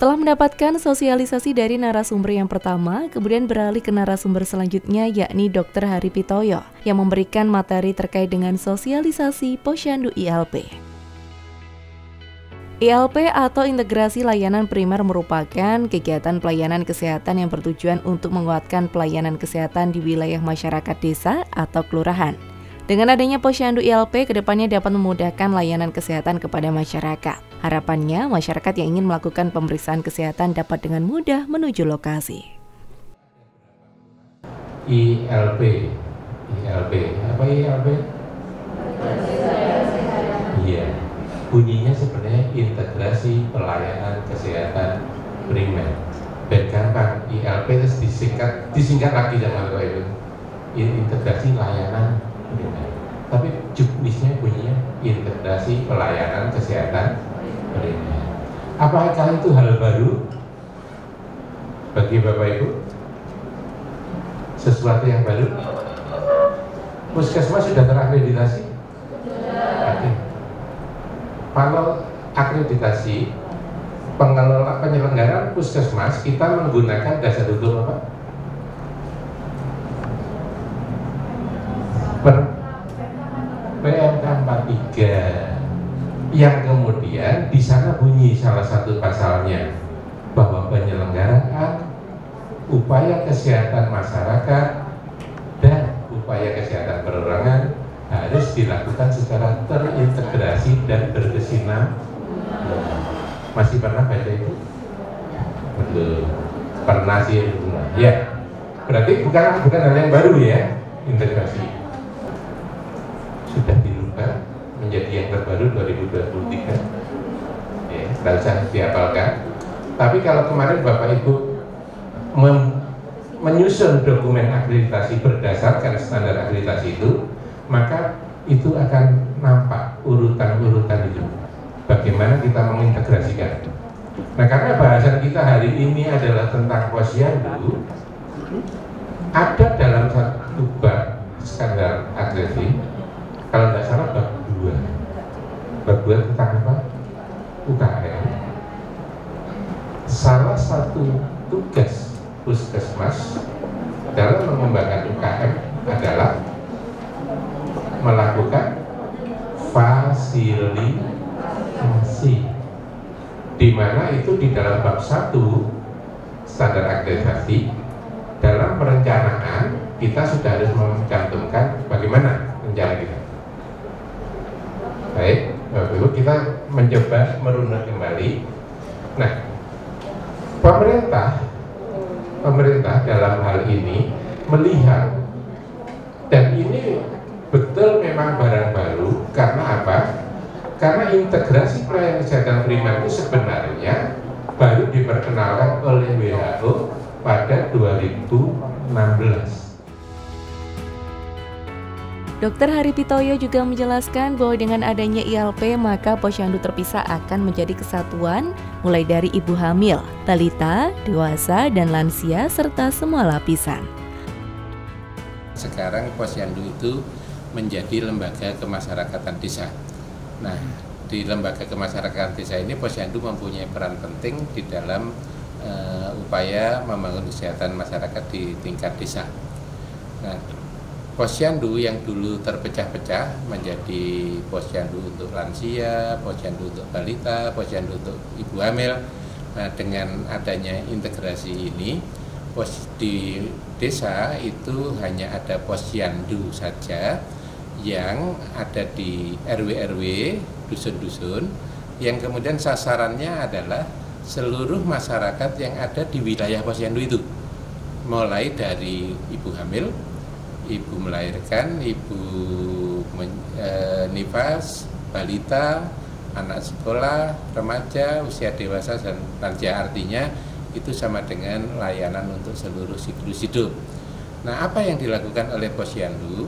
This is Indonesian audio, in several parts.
Setelah mendapatkan sosialisasi dari narasumber yang pertama, kemudian beralih ke narasumber selanjutnya yakni Dr. Haripitoyo yang memberikan materi terkait dengan sosialisasi Posyandu ILP. ILP atau Integrasi Layanan Primer merupakan kegiatan pelayanan kesehatan yang bertujuan untuk menguatkan pelayanan kesehatan di wilayah masyarakat desa atau kelurahan. Dengan adanya Posyandu ILP, kedepannya dapat memudahkan layanan kesehatan kepada masyarakat. Harapannya, masyarakat yang ingin melakukan pemeriksaan kesehatan dapat dengan mudah menuju lokasi. ILP, apa ILP? Iya, bunyinya sebenarnya Integrasi Pelayanan Kesehatan Primer. Dan gampang, ILP itu disingkat lagi sama Bapak Ibu. Integrasi Layanan Primer. Tapi juknisnya bunyinya Integrasi Pelayanan Kesehatan Primer. Apakah itu hal baru bagi Bapak Ibu? Sesuatu yang baru? Puskesmas sudah terakreditasi? Oke. Kalau akreditasi pengelola penyelenggaraan puskesmas, kita menggunakan dasar hukum apa? PMK 43 yang kemudian di sana bunyi salah satu pasalnya bahwa penyelenggaraan upaya kesehatan masyarakat dan upaya kesehatan perorangan harus dilakukan secara terintegrasi dan berkesinambungan. Masih pernah baca itu? Betul. Pernah sih. Ya. Berarti bukan hal yang baru ya, integrasi. Sudah dirubah menjadi yang terbaru 2023. Ya, nggak usah dihafalkan. Tapi kalau kemarin Bapak Ibu menyusun dokumen akreditasi berdasarkan standar akreditasi itu, maka itu akan nampak urutan-urutan itu. Bagaimana kita mengintegrasikan. Nah, karena bahasan kita hari ini adalah tentang Posyandu, ada dalam satu bab standar akreditasi, kalau tidak salah bab 2. Bab 2 tentang apa? UKM. Salah satu tugas puskesmas dalam mengembangkan UKM adalah melakukan fasilitasi, di mana itu di dalam bab 1 standar akreditasi. Dalam perencanaan kita sudah harus mencantumkan bagaimana rencana kita. Baik, Bapak Ibu, kita mencoba merunut kembali. Nah, pemerintah dalam hal ini melihat, dan ini betul memang barang baru. Karena apa? Karena integrasi pelayanan kesehatan primer itu sebenarnya baru diperkenalkan oleh WHO pada 2016. Dr. Haripitoyo juga menjelaskan bahwa dengan adanya ILP maka Posyandu terpisah akan menjadi kesatuan mulai dari ibu hamil, balita, dewasa, dan lansia serta semua lapisan. Sekarang Posyandu itu menjadi lembaga kemasyarakatan desa. Nah, di lembaga kemasyarakatan desa ini Posyandu mempunyai peran penting di dalam upaya membangun kesehatan masyarakat di tingkat desa. Nah, Posyandu yang dulu terpecah-pecah menjadi Posyandu untuk lansia, Posyandu untuk balita, Posyandu untuk ibu hamil. Nah, dengan adanya integrasi ini, di desa itu hanya ada Posyandu saja yang ada di RW-RW, dusun-dusun, yang kemudian sasarannya adalah seluruh masyarakat yang ada di wilayah Posyandu itu, mulai dari ibu hamil, ibu melahirkan, ibu nifas, balita, anak sekolah, remaja, usia dewasa, dan lansia. Artinya itu sama dengan layanan untuk seluruh siklus hidup. Nah, apa yang dilakukan oleh Posyandu?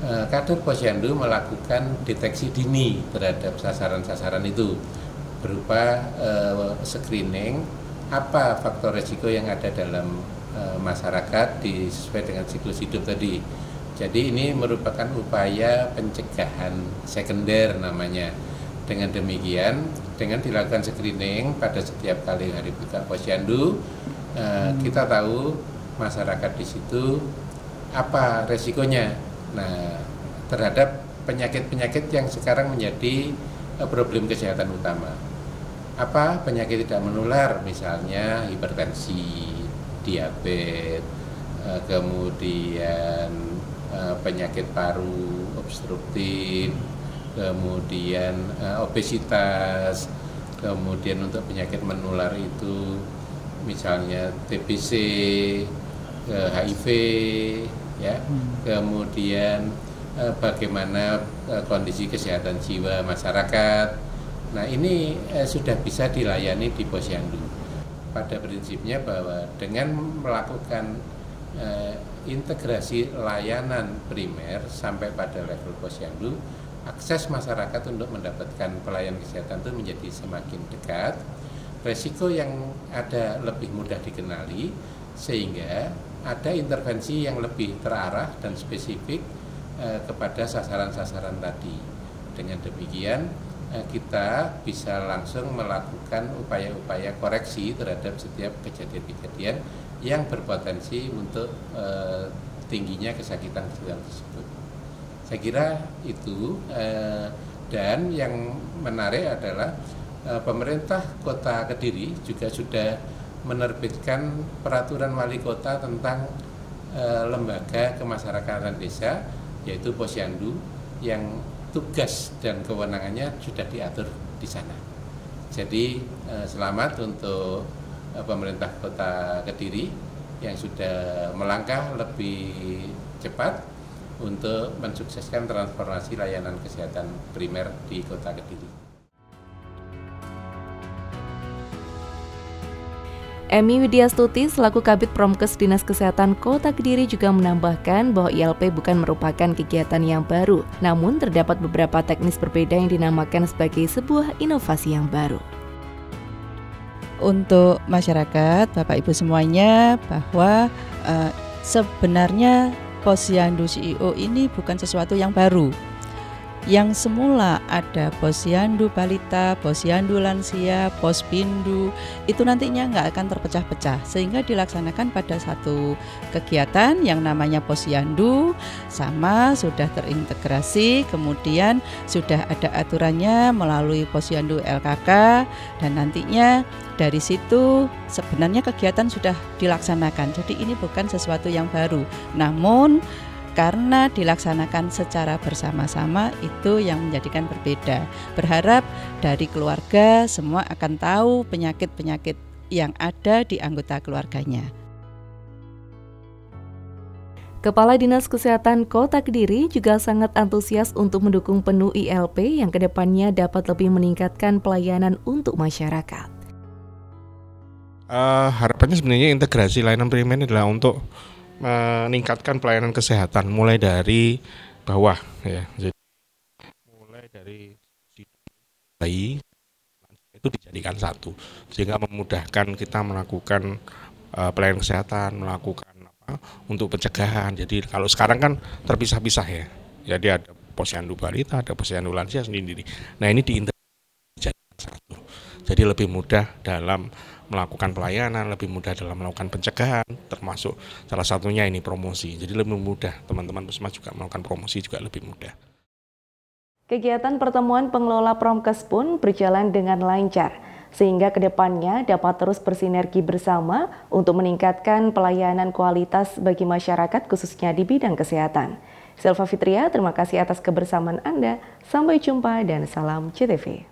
Kader Posyandu melakukan deteksi dini terhadap sasaran-sasaran itu berupa screening apa faktor resiko yang ada dalam masyarakat sesuai dengan siklus hidup tadi. Jadi ini merupakan upaya pencegahan sekunder namanya. Dengan demikian, dengan dilakukan screening pada setiap kali hari buka posyandu, kita tahu masyarakat di situ apa resikonya. Nah, terhadap penyakit-penyakit yang sekarang menjadi problem kesehatan utama. Apa penyakit tidak menular, misalnya hipertensi, diabetes, kemudian penyakit paru obstruktif, kemudian obesitas, kemudian untuk penyakit menular itu misalnya TBC, HIV, ya, kemudian bagaimana kondisi kesehatan jiwa masyarakat. Nah, ini sudah bisa dilayani di posyandu. Pada prinsipnya bahwa dengan melakukan integrasi layanan primer sampai pada level posyandu, akses masyarakat untuk mendapatkan pelayanan kesehatan itu menjadi semakin dekat, resiko yang ada lebih mudah dikenali, sehingga ada intervensi yang lebih terarah dan spesifik kepada sasaran-sasaran tadi. Dengan demikian, kita bisa langsung melakukan upaya-upaya koreksi terhadap setiap kejadian-kejadian yang berpotensi untuk tingginya kesakitan tersebut. Saya kira itu, dan yang menarik adalah pemerintah Kota Kediri juga sudah menerbitkan peraturan wali kota tentang lembaga kemasyarakatan desa, yaitu posyandu, yang tugas dan kewenangannya sudah diatur di sana. Jadi selamat untuk pemerintah Kota Kediri yang sudah melangkah lebih cepat untuk mensukseskan transformasi layanan kesehatan primer di Kota Kediri. Emi Widyastuti selaku Kabid Promkes Dinas Kesehatan Kota Kediri juga menambahkan bahwa ILP bukan merupakan kegiatan yang baru, namun terdapat beberapa teknis berbeda yang dinamakan sebagai sebuah inovasi yang baru. Untuk masyarakat, Bapak Ibu semuanya, bahwa sebenarnya posyandu CEO ini bukan sesuatu yang baru. Yang semula ada posyandu balita, posyandu lansia, pospindu, itu nantinya nggak akan terpecah-pecah, sehingga dilaksanakan pada satu kegiatan yang namanya posyandu, sama sudah terintegrasi, kemudian sudah ada aturannya melalui posyandu LKK, dan nantinya dari situ sebenarnya kegiatan sudah dilaksanakan. Jadi ini bukan sesuatu yang baru, namun karena dilaksanakan secara bersama-sama itu yang menjadikan berbeda. Berharap dari keluarga semua akan tahu penyakit-penyakit yang ada di anggota keluarganya. Kepala Dinas Kesehatan Kota Kediri juga sangat antusias untuk mendukung penuh ILP yang kedepannya dapat lebih meningkatkan pelayanan untuk masyarakat. Harapannya sebenarnya integrasi layanan primer adalah untuk meningkatkan pelayanan kesehatan mulai dari bawah, ya. Jadi mulai dari bayi itu dijadikan satu, sehingga memudahkan kita melakukan pelayanan kesehatan, melakukan untuk pencegahan. Jadi kalau sekarang kan terpisah-pisah, ya. Jadi ada posyandu balita, ada posyandu lansia sendiri. Nah, ini diintegrasi dijadikan satu. Jadi lebih mudah dalam melakukan pelayanan, lebih mudah dalam melakukan pencegahan, termasuk salah satunya ini promosi. Jadi lebih mudah, teman-teman puskesmas juga melakukan promosi juga lebih mudah. Kegiatan pertemuan pengelola Promkes pun berjalan dengan lancar, sehingga kedepannya dapat terus bersinergi bersama untuk meningkatkan pelayanan kualitas bagi masyarakat khususnya di bidang kesehatan. Silva Fitria, terima kasih atas kebersamaan Anda. Sampai jumpa dan salam CTV.